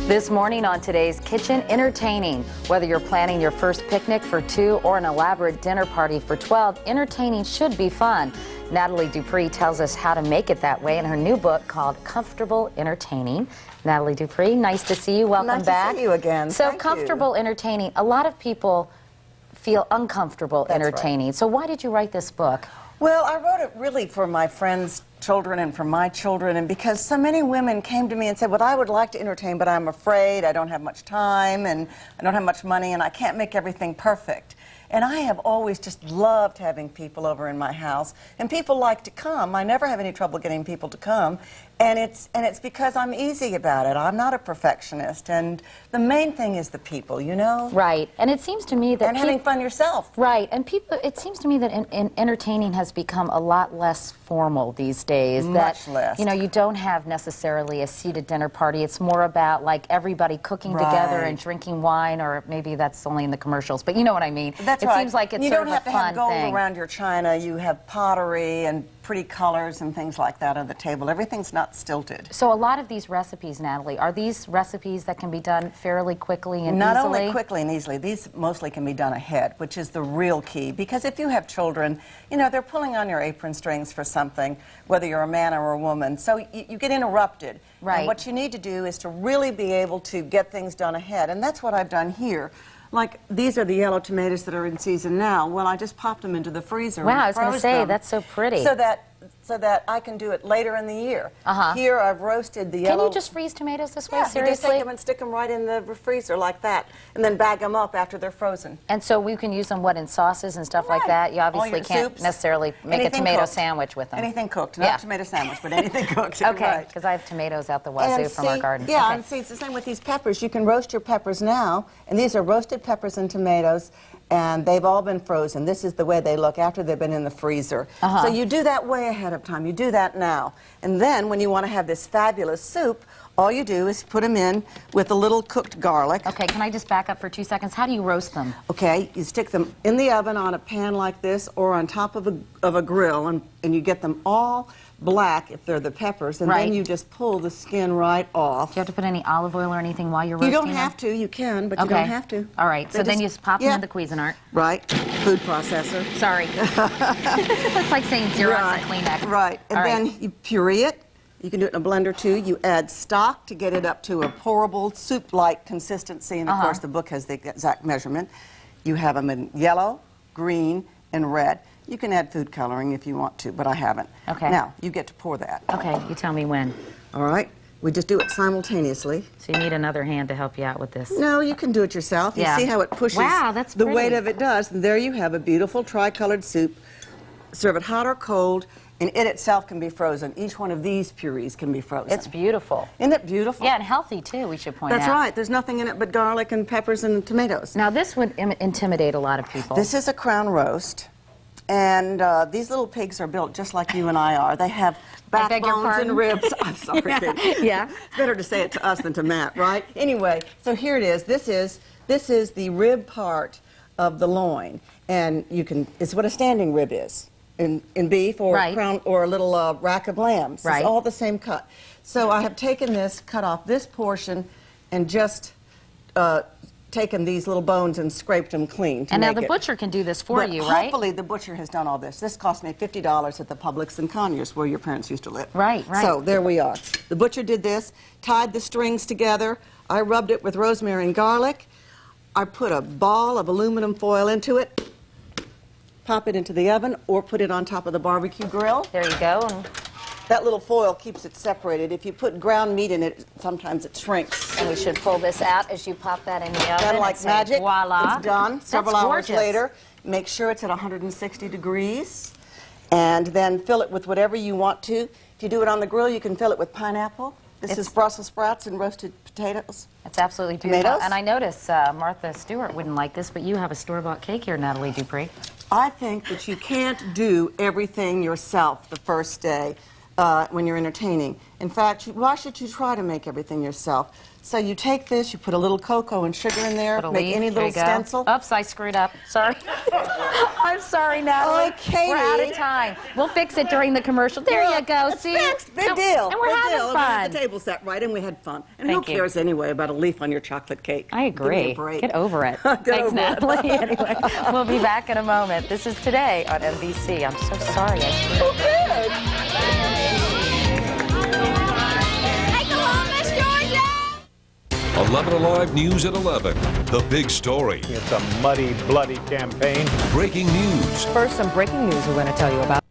This morning on today's Kitchen Entertaining, whether you're planning your first picnic for 2 or an elaborate dinner party for 12, entertaining should be fun. Nathalie Dupree tells us how to make it that way in her new book called Comfortable Entertaining. Nathalie Dupree, nice to see you. Welcome back. Nice to see you again. So Thank comfortable you. entertaining. A lot of people feel uncomfortable That's entertaining. Right. So why did you write this book? Well, I wrote it really for my friends' children and for my children, and because so many women came to me and said, well, I would like to entertain, but I'm afraid, I don't have much time, and I don't have much money, and I can't make everything perfect. And I have always just loved having people over in my house, and people like to come. I never have any trouble getting people to come, and it's because I'm easy about it. I'm not a perfectionist, and the main thing is the people, you know? Right, and it seems to me that and having fun yourself. Right, and people, it seems to me that in entertaining has become a lot less formal these days. Much less. You know, you don't have necessarily a seated dinner party. It's more about like everybody cooking together and drinking wine, or maybe that's only in the commercials, but you know what I mean. That's it right. seems like it's you sort don't of have a to fun have gold thing. around your china. You have pottery and pretty colors and things like that on the table. Everything's not stilted. So a lot of these recipes, Nathalie, are these recipes that can be done fairly quickly and Not easily? only quickly and easily, these mostly can be done ahead, which is the real key. Because if you have children, you know, they're pulling on your apron strings for something, whether you're a man or a woman. So you get interrupted. Right. And what you need to do is to really be able to get things done ahead. And that's what I've done here. Like, these are the yellow tomatoes that are in season now. Well, I just popped them into the freezer. Wow, and I was going to froze say, them that's so pretty. so that I can do it later in the year. Here I've roasted the yellow... Can you just freeze tomatoes this way, Yeah, seriously? you just take them and stick them right in the freezer like that, and then bag them up after they're frozen. And so we can use them, what, in sauces and stuff like Right. that? You All obviously your can't soups, necessarily make anything a tomato cooked. sandwich with them. Anything cooked, not Yeah. a tomato sandwich, but anything cooked. Okay, because I have tomatoes out the wazoo from our garden. Yeah, Okay. and see, it's the same with these peppers. You can roast your peppers now, and these are roasted peppers and tomatoes, and they've all been frozen. This is the way they look after they've been in the freezer. So you do that way ahead of time. You do that now. And then when you want to have this fabulous soup, all you do is put them in with a little cooked garlic. Okay, can I just back up for 2 seconds? How do you roast them? Okay, you stick them in the oven on a pan like this or on top of a grill, and you get them all black if they're the peppers, and then you just pull the skin right off. Do you have to put any olive oil or anything while you're roasting You them? don't have to. You can, but you don't have to. All right, so then you just pop them in the Cuisinart. Right. Food processor. Sorry. It's like saying Xerox or Kleenex. Right. And then you puree it. You can do it in a blender too. You add stock to get it up to a pourable soup-like consistency, and of course the book has the exact measurement. You have them in yellow, green, and red. You can add food coloring if you want to, but I haven't. Okay. Now, you get to pour that. Okay, you tell me when. All right. We just do it simultaneously. So you need another hand to help you out with this. No, you can do it yourself. You see how it pushes that's the pretty. weight of it does. And there you have a beautiful tricolored soup. Serve it hot or cold, and it itself can be frozen. Each one of these purees can be frozen. It's beautiful. Isn't it beautiful? Yeah, and healthy too, we should point out. That's right. There's nothing in it but garlic and peppers and tomatoes. Now this would intimidate a lot of people. This is a crown roast. And these little pigs are built just like you and I are. They have backbones and ribs. I'm sorry. Yeah. Better to say it to us than to Matt, right? Anyway, so here it is. This is the rib part of the loin, and it's what a standing rib is in beef or crown or a little rack of lambs. It's all the same cut. So I have taken this, cut off this portion, and just taken these little bones and scraped them clean. And now the butcher can do this for you, right? Hopefully the butcher has done all this. This cost me $50 at the Publix in Conyers, where your parents used to live. Right, right. So there we are. The butcher did this, tied the strings together. I rubbed it with rosemary and garlic. I put a ball of aluminum foil into it, pop it into the oven, or put it on top of the barbecue grill. There you go. And that little foil keeps it separated. If you put ground meat in it, sometimes it shrinks. we should pull this out as you pop that in the oven. And like magic, voila. it's done. Several hours later, make sure it's at 160 degrees, and then fill it with whatever you want to. If you do it on the grill, you can fill it with pineapple. This is Brussels sprouts and roasted potatoes. It's absolutely beautiful. Tomatoes. And I notice Martha Stewart wouldn't like this, but you have a store-bought cake here, Nathalie Dupree. I think that you can't do everything yourself the first day. when you're entertaining. In fact, why should you try to make everything yourself? So you take this, you put a little cocoa and sugar in there, make any little stencil. Oops, I screwed up. Sorry. I'm sorry, Natalie. Oh, Katie. We're out of time. We'll fix it during the commercial. There you go. It's See? fixed. Big deal. And we're Big having deal. fun. We had the table set right, and we had fun. And Thank who you. cares anyway about a leaf on your chocolate cake? I agree. Give me a break. Get over it. Get Thanks, over it. Natalie. Anyway, we'll be back in a moment. This is Today on NBC. I'm so sorry. I screwed up. Oh, good. 11 Alive News at 11. The big story. It's a muddy, bloody campaign. Breaking news. First, some breaking news we're going to tell you about.